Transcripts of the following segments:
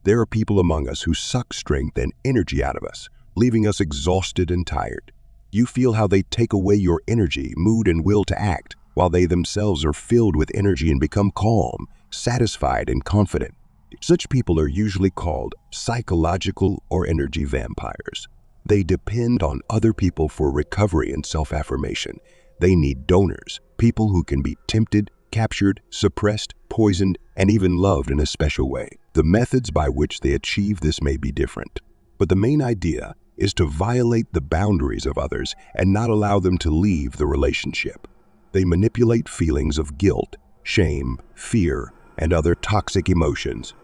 There are people among us who suck strength and energy out of us, leaving us exhausted and tired. You feel how they take away your energy, mood, and will to act, while they themselves are filled with energy and become calm, satisfied, and confident. Such people are usually called psychological or energy vampires. They depend on other people for recovery and self-affirmation. They need donors, people who can be tempted, captured, suppressed, poisoned, and even loved in a special way. The methods by which they achieve this may be different, but the main idea is to violate the boundaries of others and not allow them to leave the relationship. They manipulate feelings of guilt, shame, fear, and other toxic emotions.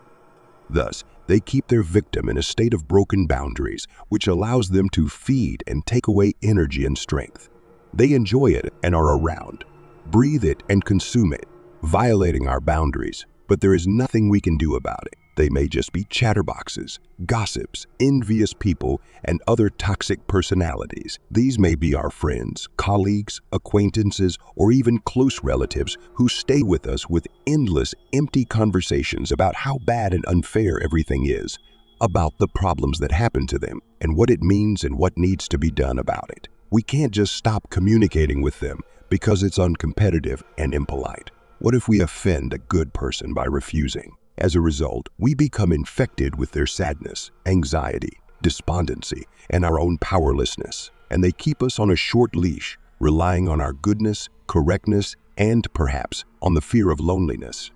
Thus, they keep their victim in a state of broken boundaries, which allows them to feed and take away energy and strength. They enjoy it and are around, breathe it and consume it, violating our boundaries, but there is nothing we can do about it. They may just be chatterboxes, gossips, envious people, and other toxic personalities. These may be our friends, colleagues, acquaintances, or even close relatives who stay with us with endless, empty conversations about how bad and unfair everything is, about the problems that happen to them, and what it means and what needs to be done about it. We can't just stop communicating with them because it's uncompetitive and impolite. What if we offend a good person by refusing? As a result, we become infected with their sadness, anxiety, despondency, and our own powerlessness, and they keep us on a short leash, relying on our goodness, correctness, and perhaps on the fear of loneliness.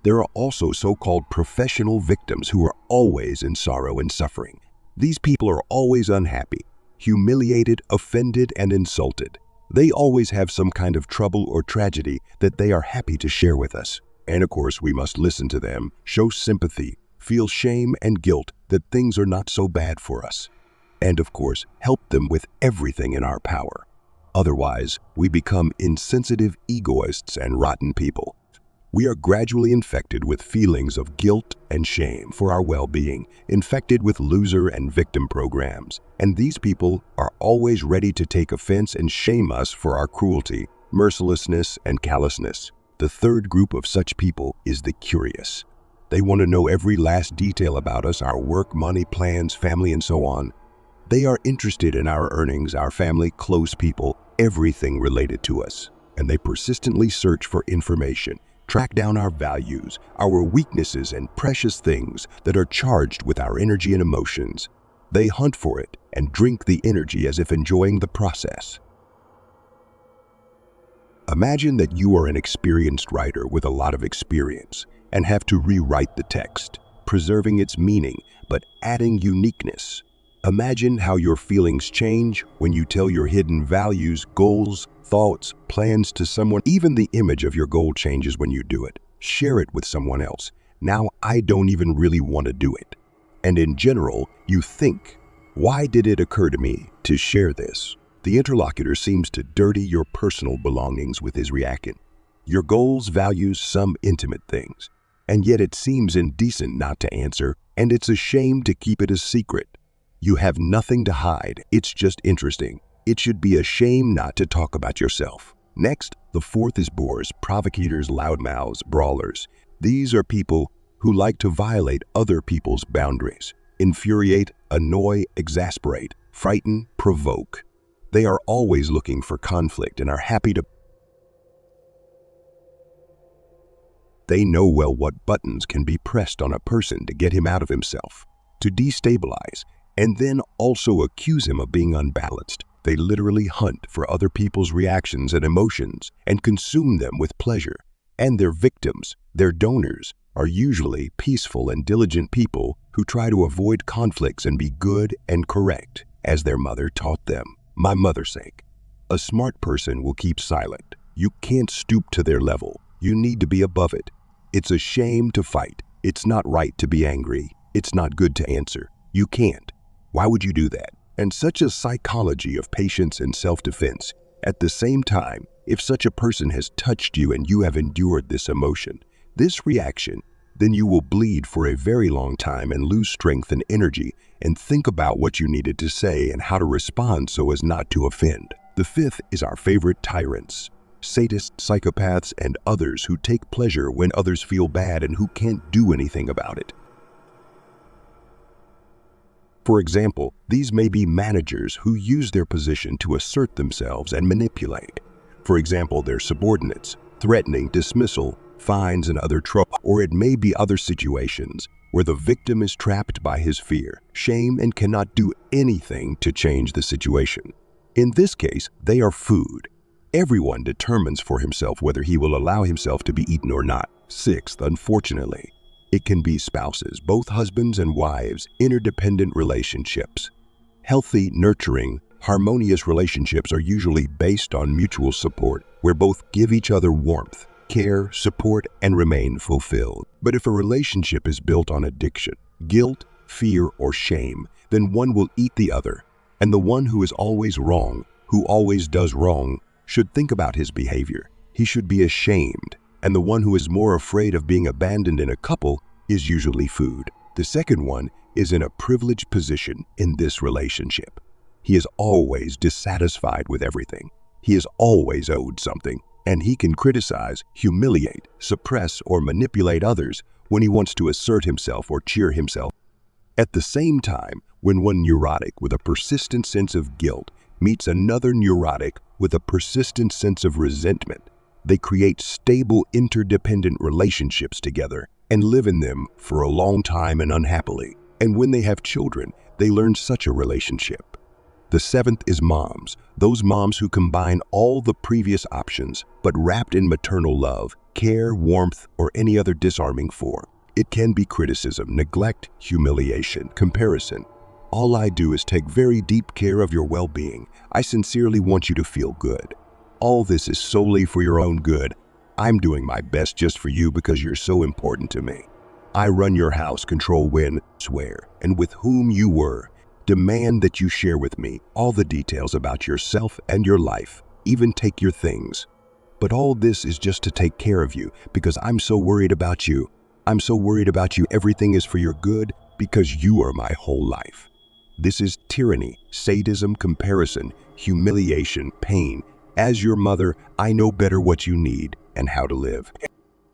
There are also so-called professional victims who are always in sorrow and suffering. These people are always unhappy, humiliated, offended, and insulted. They always have some kind of trouble or tragedy that they are happy to share with us. And of course, we must listen to them, show sympathy, feel shame and guilt that things are not so bad for us. And of course, help them with everything in our power. Otherwise, we become insensitive egoists and rotten people. We are gradually infected with feelings of guilt and shame for our well-being, infected with loser and victim programs. And these people are always ready to take offense and shame us for our cruelty, mercilessness, and callousness. The third group of such people is the curious. They want to know every last detail about us, our work, money, plans, family, and so on. They are interested in our earnings, our family, close people, everything related to us. And they persistently search for information, track down our values, our weaknesses, and precious things that are charged with our energy and emotions. They hunt for it and drink the energy as if enjoying the process. Imagine that you are an experienced writer with a lot of experience and have to rewrite the text, preserving its meaning but adding uniqueness. Imagine how your feelings change when you tell your hidden values, goals, thoughts, plans to someone. Even the image of your goal changes when you do it. Share it with someone else. Now I don't even really want to do it. And in general, you think, why did it occur to me to share this? The interlocutor seems to dirty your personal belongings with his reaction. Your goals, values, some intimate things. And yet it seems indecent not to answer, and it's a shame to keep it a secret. You have nothing to hide. It's just interesting. It should be a shame not to talk about yourself. Next, the fourth is bores, provocators, loudmouths, brawlers. These are people who like to violate other people's boundaries, infuriate, annoy, exasperate, frighten, provoke. They are always looking for conflict and are happy to. They know well what buttons can be pressed on a person to get him out of himself, to destabilize, and then also accuse him of being unbalanced. They literally hunt for other people's reactions and emotions and consume them with pleasure. And their victims, their donors, are usually peaceful and diligent people who try to avoid conflicts and be good and correct, as their mother taught them. My mother's sake. A smart person will keep silent. You can't stoop to their level. You need to be above it. It's a shame to fight. It's not right to be angry. It's not good to answer. You can't. Why would you do that? And such a psychology of patience and self-defense. At the same time, if such a person has touched you and you have endured this emotion, this reaction, then you will bleed for a very long time and lose strength and energy and think about what you needed to say and how to respond so as not to offend. The fifth is our favorite tyrants, sadists, psychopaths, and others who take pleasure when others feel bad and who can't do anything about it. For example, these may be managers who use their position to assert themselves and manipulate. For example, their subordinates, threatening dismissal, fines, and other trouble. Or it may be other situations where the victim is trapped by his fear, shame, and cannot do anything to change the situation. In this case, they are food. Everyone determines for himself whether he will allow himself to be eaten or not. Sixth, unfortunately, it can be spouses, both husbands and wives, interdependent relationships. Healthy, nurturing, harmonious relationships are usually based on mutual support, where both give each other warmth, care, support, and remain fulfilled. But if a relationship is built on addiction, guilt, fear, or shame, then one will eat the other. And the one who is always wrong, who always does wrong, should think about his behavior. He should be ashamed. And the one who is more afraid of being abandoned in a couple is usually food. The second one is in a privileged position in this relationship. He is always dissatisfied with everything. He is always owed something, and he can criticize, humiliate, suppress, or manipulate others when he wants to assert himself or cheer himself. At the same time, when one neurotic with a persistent sense of guilt meets another neurotic with a persistent sense of resentment, they create stable, interdependent relationships together and live in them for a long time and unhappily. And when they have children, they learn such a relationship. The seventh is moms, those moms who combine all the previous options, but wrapped in maternal love, care, warmth, or any other disarming form. It can be criticism, neglect, humiliation, comparison. All I do is take very deep care of your well-being. I sincerely want you to feel good. All this is solely for your own good. I'm doing my best just for you because you're so important to me. I run your house, control when, swear, and with whom you were. Demand that you share with me all the details about yourself and your life, even take your things. But all this is just to take care of you because I'm so worried about you. I'm so worried about you. Everything is for your good because you are my whole life. This is tyranny, sadism, comparison, humiliation, pain. As your mother, I know better what you need and how to live.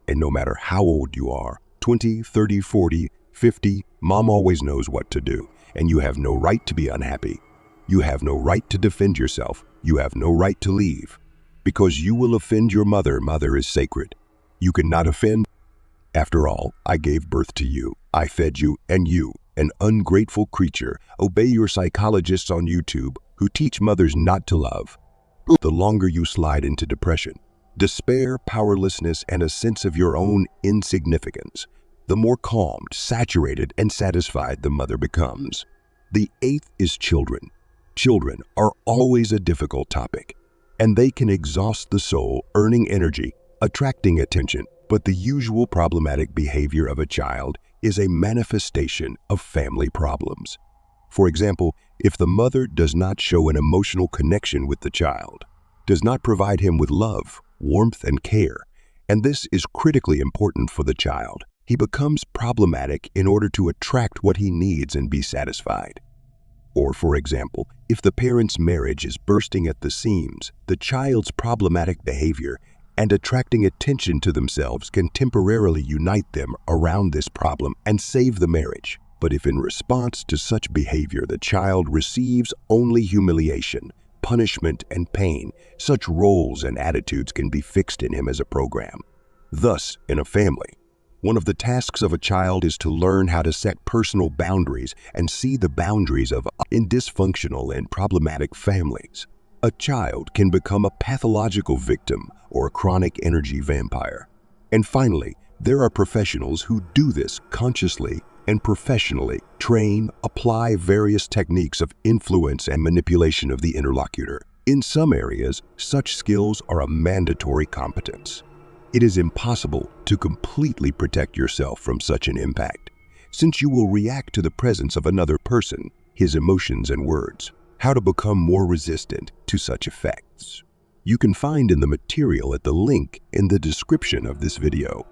And no matter how old you are, 20, 30, 40, 50, mom always knows what to do. And you have no right to be unhappy. You have no right to defend yourself. You have no right to leave. Because you will offend your mother. Mother is sacred. You cannot offend. After all, I gave birth to you. I fed you, and you, an ungrateful creature, obey your psychologists on YouTube who teach mothers not to love. The longer you slide into depression, despair, powerlessness, and a sense of your own insignificance, the more calmed, saturated, and satisfied the mother becomes. The eighth is children. Children are always a difficult topic, and they can exhaust the soul, earning energy, attracting attention. But the usual problematic behavior of a child is a manifestation of family problems. For example, if the mother does not show an emotional connection with the child, does not provide him with love, warmth, and care, and this is critically important for the child, he becomes problematic in order to attract what he needs and be satisfied. Or, for example, if the parent's marriage is bursting at the seams, the child's problematic behavior and attracting attention to themselves can temporarily unite them around this problem and save the marriage. But if in response to such behavior the child receives only humiliation, punishment, and pain, such roles and attitudes can be fixed in him as a program. Thus, in a family, one of the tasks of a child is to learn how to set personal boundaries and see the boundaries in dysfunctional and problematic families. A child can become a pathological victim or a chronic energy vampire. And finally, there are professionals who do this consciously and professionally, train, apply various techniques of influence and manipulation of the interlocutor. In some areas, such skills are a mandatory competence. It is impossible to completely protect yourself from such an impact, since you will react to the presence of another person, his emotions and words. How to become more resistant to such effects. You can find in the material at the link in the description of this video.